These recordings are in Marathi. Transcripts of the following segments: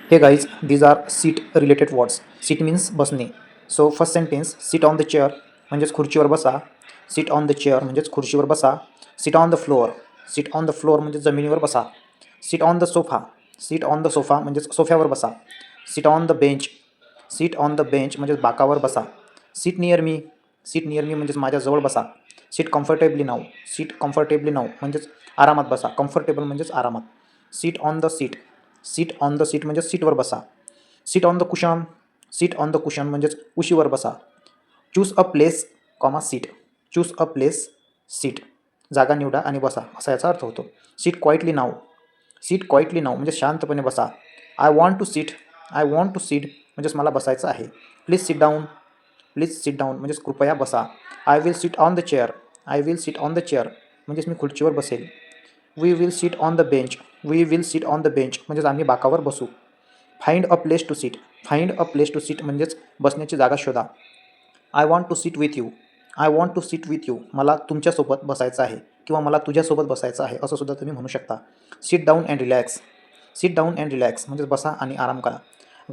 Hey guys, these are seat related words. Seat means बसणे. So first sentence, sit on the chair म्हणजेच खुर्चीवर बसा. Sit on the chair म्हणजेच खुर्चीवर बसा. Sit on the floor. Sit on the floor म्हणजेच जमिनीवर बसा. Sit on the sofa. Sit on the sofa म्हणजेच सोफ्यावर बसा. Sit on the bench. Sit on the bench म्हणजेच बाकावर बसा. Sit near me. Sit near me म्हणजेच माझ्याजवळ बसा. Sit comfortably now. Sit comfortably now म्हणजेच आरामात बसा. Comfortable म्हणजेच आरामात. Sit on the seat. Sit on the seat म्हणजे सीटवर बसा. Sit on the cushion. Sit on the cushion म्हणजेच उशीवर बसा. Choose a place comma sit. Choose a place sit जागा निवडा आणि बसा असा याचा अर्थ होतो. Sit quietly now. Sit quietly now म्हणजे शांतपणे बसा. I want to sit. I want to sit म्हणजेच मला बसायचं आहे. Please sit down. Please sit down म्हणजेच कृपया बसा. I will sit on the chair. I will sit on the chair म्हणजेच मी खुर्चीवर बसेल. We will sit on the bench. We will sit on the bench म्हणजेच आम्ही बाकावर बसू. Find a place to sit. Find a place to sit म्हणजेच बसण्याची जागा शोधा. I want to sit with you. I want to sit with you मला तुमच्यासोबत बसायचं आहे किंवा मला तुझ्यासोबत बसायचं आहे असं सुद्धा तुम्ही म्हणू शकता. Sit down and relax. Sit down and relax म्हणजेच बसा आणि आराम करा.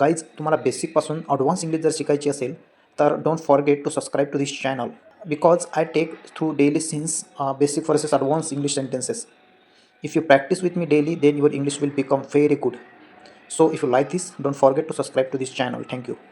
गाईज, तुम्हाला बेसिकपासून ॲडव्हान्स इंग्लिश जर शिकायची असेल तर don't forget to subscribe to this channel because I take through daily since basic versus advance English sentences. If you practice with me daily, then your English will become very good. So if you like this, don't forget to subscribe to this channel. Thank you.